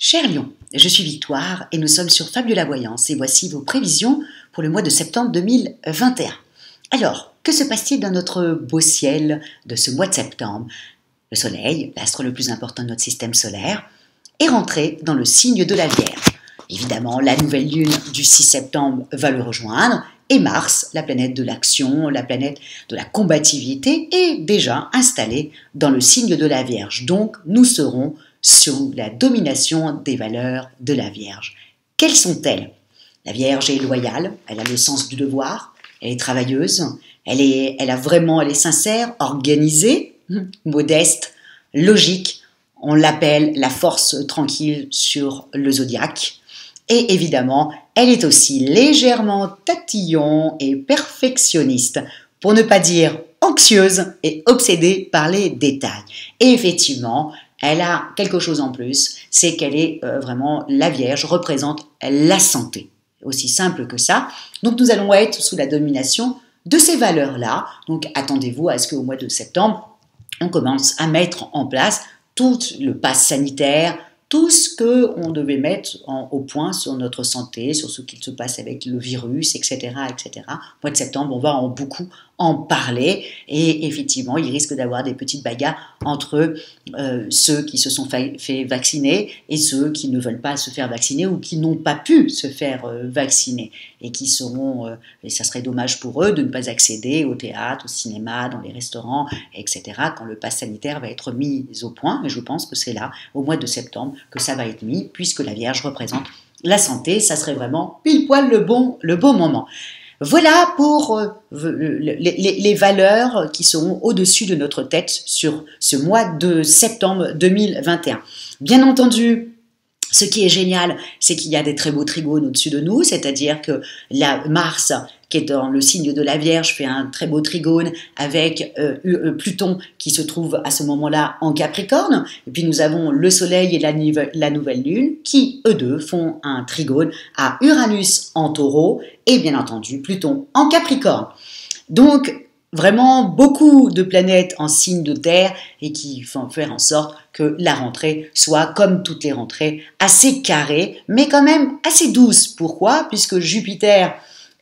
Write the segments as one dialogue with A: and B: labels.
A: Cher Lion, je suis Victoire et nous sommes sur Fabiola Voyance et voici vos prévisions pour le mois de septembre 2021. Alors, que se passe-t-il dans notre beau ciel de ce mois de septembre? Le Soleil, l'astre le plus important de notre système solaire, est rentré dans le signe de la Vierge. Évidemment, la nouvelle lune du 6 septembre va le rejoindre et Mars, la planète de l'action, la planète de la combativité, est déjà installée dans le signe de la Vierge. Donc, nous serons sous la domination des valeurs de la Vierge. Quelles sont-elles? La Vierge est loyale, elle a le sens du devoir, elle est travailleuse, elle est sincère, organisée, modeste, logique. On l'appelle la force tranquille sur le zodiaque. Et évidemment, elle est aussi légèrement tatillon et perfectionniste, pour ne pas dire anxieuse et obsédée par les détails. Et effectivement, elle a quelque chose en plus, c'est qu'elle est vraiment la Vierge, représente la santé. Aussi simple que ça. Donc nous allons être sous la domination de ces valeurs-là. Donc attendez-vous à ce qu'au mois de septembre, on commence à mettre en place tout le pass sanitaire, tout ce qu'on devait mettre au point sur notre santé, sur ce qu'il se passe avec le virus, etc., etc. Au mois de septembre, on va beaucoup en parler et effectivement, il risque d'avoir des petites bagarres entre ceux qui se sont fait vacciner et ceux qui ne veulent pas se faire vacciner ou qui n'ont pas pu se faire vacciner et qui seront, et ça serait dommage pour eux de ne pas accéder au théâtre, au cinéma, dans les restaurants, etc. quand le pass sanitaire va être mis au point. Et je pense que c'est là, au mois de septembre, que ça va être mis, puisque la Vierge représente la santé. Ça serait vraiment pile poil le bon moment. Voilà pour les valeurs qui seront au-dessus de notre tête sur ce mois de septembre 2021. Bien entendu, ce qui est génial, c'est qu'il y a des très beaux trigones au-dessus de nous, c'est-à-dire que la Mars, qui est dans le signe de la Vierge, fait un très beau trigone avec Pluton qui se trouve à ce moment-là en Capricorne. Et puis nous avons le Soleil et la nouvelle Lune qui, eux deux, font un trigone à Uranus en Taureau et bien entendu Pluton en Capricorne. Donc, vraiment beaucoup de planètes en signe de terre et qui font faire en sorte que la rentrée soit, comme toutes les rentrées, assez carrée, mais quand même assez douce. Pourquoi? Puisque Jupiter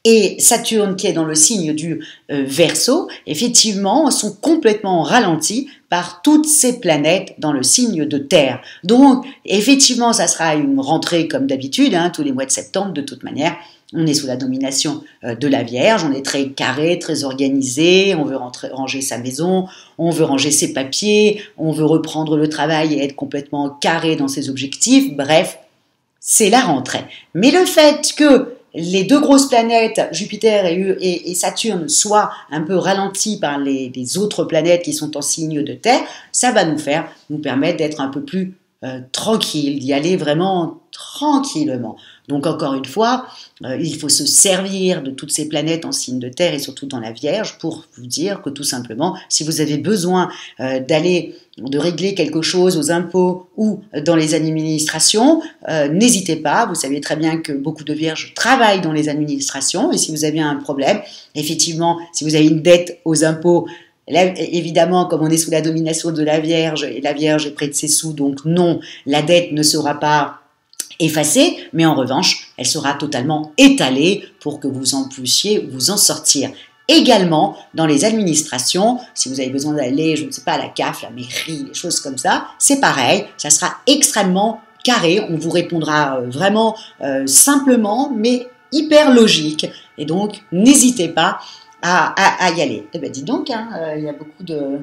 A: et Saturne, qui est dans le signe du Verseau, effectivement, sont complètement ralentis par toutes ces planètes dans le signe de terre. Donc, effectivement, ça sera une rentrée comme d'habitude, tous les mois de septembre, de toute manière. On est sous la domination de la Vierge, on est très carré, très organisé, on veut ranger sa maison, on veut ranger ses papiers, on veut reprendre le travail et être complètement carré dans ses objectifs. Bref, c'est la rentrée. Mais le fait que les deux grosses planètes, Jupiter et Saturne, soient un peu ralentis par les autres planètes qui sont en signe de terre, ça va nous permettre d'être un peu plus tranquille, d'y aller vraiment tranquillement. Donc encore une fois, il faut se servir de toutes ces planètes en signe de terre et surtout dans la Vierge pour vous dire que tout simplement, si vous avez besoin de régler quelque chose aux impôts ou dans les administrations, n'hésitez pas, vous savez très bien que beaucoup de Vierges travaillent dans les administrations et si vous avez un problème, effectivement, si vous avez une dette aux impôts, là, évidemment, comme on est sous la domination de la Vierge, et la Vierge est près de ses sous, donc non, la dette ne sera pas effacée, mais en revanche, elle sera totalement étalée pour que vous en puissiez vous en sortir. Également, dans les administrations, si vous avez besoin d'aller, je ne sais pas, à la CAF, la mairie, des choses comme ça, c'est pareil, ça sera extrêmement carré, on vous répondra vraiment simplement, mais hyper logique. Et donc, n'hésitez pas à y aller. Eh bien, dis donc, il y a beaucoup de...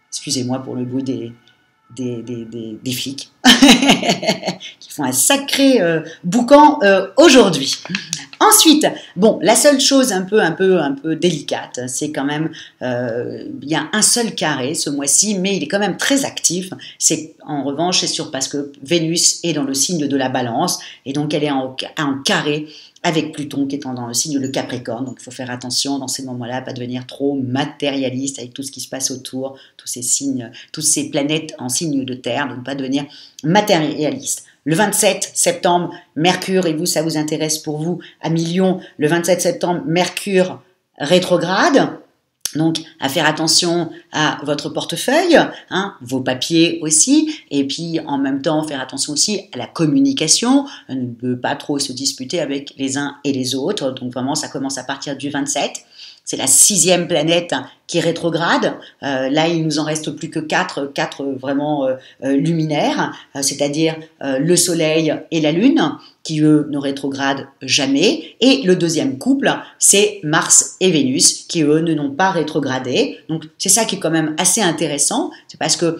A: Excusez-moi pour le bruit des flics qui font un sacré boucan aujourd'hui. Ensuite, bon, la seule chose un peu délicate, c'est quand même, il y a un seul carré ce mois-ci, mais il est quand même très actif. C'est en revanche, c'est sûr parce que Vénus est dans le signe de la Balance et donc elle est en carré avec Pluton qui est dans le signe de Capricorne. Donc il faut faire attention dans ces moments-là, à pas devenir trop matérialiste avec tout ce qui se passe autour, tous ces signes, toutes ces planètes en signe de terre, donc ne pas devenir matérialiste. Le 27 septembre, Mercure, et vous, ça vous intéresse pour vous, à Million, le 27 septembre, Mercure rétrograde. Donc, à faire attention à votre portefeuille, hein, vos papiers aussi, et puis en même temps faire attention aussi à la communication, ne pas trop se disputer avec les uns et les autres. Donc vraiment, ça commence à partir du 27. C'est la 6e planète qui est rétrograde. Là, il nous en reste plus que 4 vraiment luminaires, c'est-à-dire le Soleil et la Lune, qui eux ne rétrogradent jamais. Et le deuxième couple, c'est Mars et Vénus, qui eux ne n'ont pas rétrogradé. Donc c'est ça qui est quand même assez intéressant, c'est parce que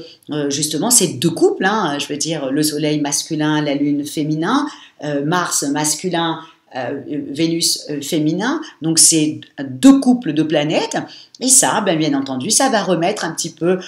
A: justement ces deux couples, hein, je veux dire le Soleil masculin, la Lune féminin, Mars masculin, Vénus féminin, donc c'est deux couples de planètes, et ça, bien entendu, ça va remettre un petit peu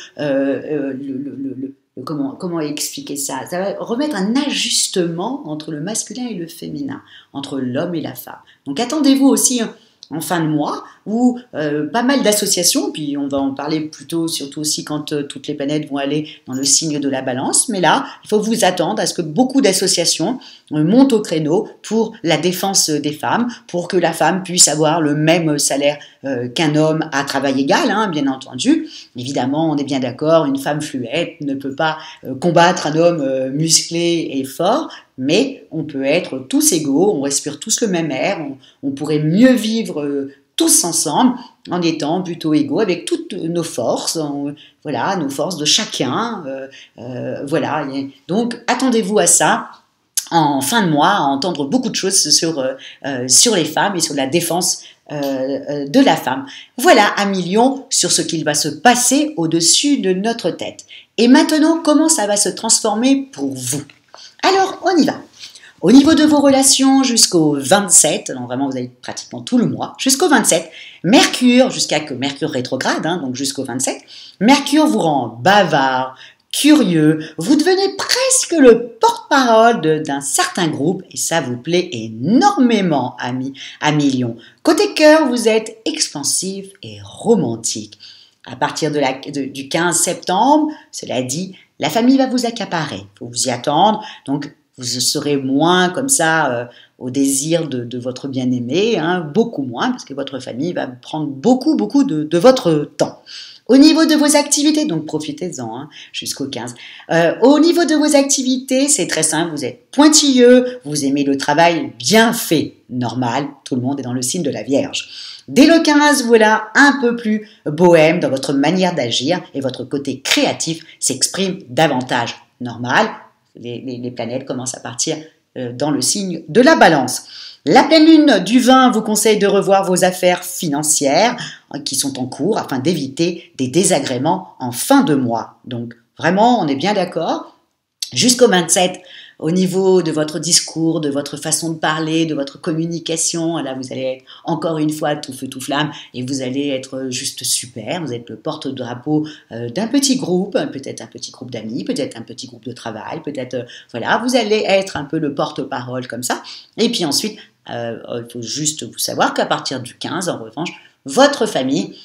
A: comment expliquer ça? Ça va remettre un ajustement entre le masculin et le féminin, entre l'homme et la femme. Donc attendez-vous aussi en fin de mois, où pas mal d'associations, puis on va en parler plutôt, surtout aussi quand toutes les planètes vont aller dans le signe de la balance, mais là, il faut vous attendre à ce que beaucoup d'associations montent au créneau pour la défense des femmes, pour que la femme puisse avoir le même salaire qu'un homme à travail égal, hein, bien entendu. Évidemment, on est bien d'accord, une femme fluette ne peut pas combattre un homme musclé et fort, mais on peut être tous égaux, on respire tous le même air, on pourrait mieux vivre tous ensemble en étant plutôt égaux avec toutes nos forces, voilà, nos forces de chacun, voilà. Et donc attendez-vous à ça en fin de mois, à entendre beaucoup de choses sur les femmes et sur la défense de la femme. Voilà, amis Lions, sur ce qu'il va se passer au-dessus de notre tête. Et maintenant, comment ça va se transformer pour vous? Alors, on y va. Au niveau de vos relations, jusqu'au 27, donc vraiment vous avez pratiquement tout le mois, jusqu'au 27, Mercure, jusqu'à que Mercure rétrograde, hein, donc jusqu'au 27, Mercure vous rend bavard, curieux, vous devenez presque le porte-parole d'un certain groupe, et ça vous plaît énormément, amis Lions. Côté cœur, vous êtes expansif et romantique. À partir du 15 septembre, cela dit, la famille va vous accaparer, il faut vous y attendre, donc vous serez moins comme ça au désir de votre bien-aimé, hein, beaucoup moins, parce que votre famille va prendre beaucoup de votre temps. Au niveau de vos activités, donc profitez-en hein, jusqu'au 15. Au niveau de vos activités, c'est très simple, vous êtes pointilleux, vous aimez le travail bien fait, normal, tout le monde est dans le signe de la Vierge. Dès le 15, voilà un peu plus bohème dans votre manière d'agir et votre côté créatif s'exprime davantage, normal. Les planètes commencent à partir dans le signe de la Balance. La pleine lune du 20 vous conseille de revoir vos affaires financières qui sont en cours afin d'éviter des désagréments en fin de mois. Donc vraiment, on est bien d'accord. Jusqu'au 27, au niveau de votre discours, de votre façon de parler, de votre communication, là vous allez être encore une fois tout feu tout flamme et vous allez être juste super, vous êtes le porte-drapeau d'un petit groupe, peut-être un petit groupe d'amis, peut-être un petit groupe de travail, peut-être, voilà, vous allez être un peu le porte-parole comme ça. Et puis ensuite, il faut juste vous savoir qu'à partir du 15, en revanche, votre famille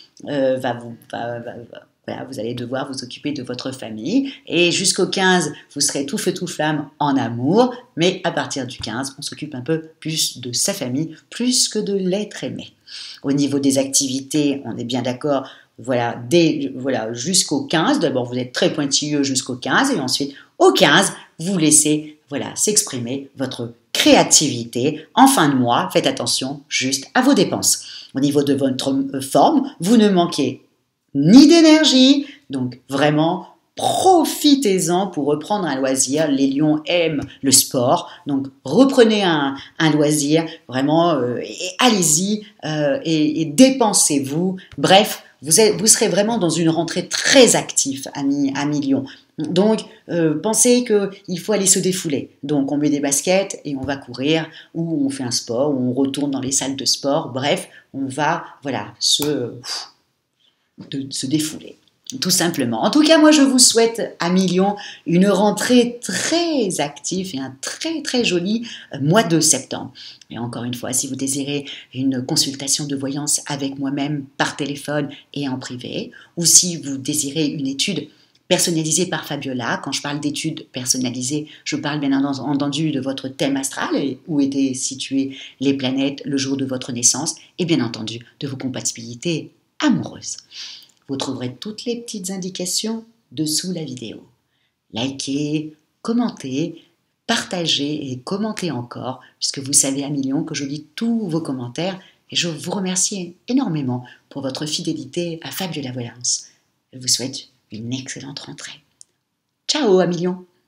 A: voilà, vous allez devoir vous occuper de votre famille et jusqu'au 15, vous serez tout feu tout flamme en amour, mais à partir du 15, on s'occupe un peu plus de sa famille, plus que de l'être aimé. Au niveau des activités, on est bien d'accord, voilà, jusqu'au 15, d'abord vous êtes très pointilleux jusqu'au 15 et ensuite au 15, vous laissez s'exprimer votre créativité. En fin de mois, faites attention juste à vos dépenses. Au niveau de votre forme, vous ne manquez ni d'énergie, donc vraiment profitez-en pour reprendre un loisir. Les lions aiment le sport, donc reprenez un loisir, vraiment, et allez-y et dépensez-vous. Bref, vous serez vraiment dans une rentrée très active, amis lions. Donc, pensez qu'il faut aller se défouler. Donc, on met des baskets et on va courir, ou on fait un sport, ou on retourne dans les salles de sport. Bref, on va, voilà, se défouler, tout simplement. En tout cas, moi, je vous souhaite, amis Lions, une rentrée très active et un très, très joli mois de septembre. Et encore une fois, si vous désirez une consultation de voyance avec moi-même par téléphone et en privé, ou si vous désirez une étude personnalisée par Fabiola. Quand je parle d'études personnalisées, je parle bien entendu de votre thème astral et où étaient situées les planètes le jour de votre naissance et bien entendu de vos compatibilités amoureuse. Vous trouverez toutes les petites indications dessous la vidéo. Likez, commentez, partagez et commentez encore, puisque vous savez à millions que je lis tous vos commentaires et je vous remercie énormément pour votre fidélité à Fab de la Voyance. Je vous souhaite une excellente rentrée. Ciao à millions!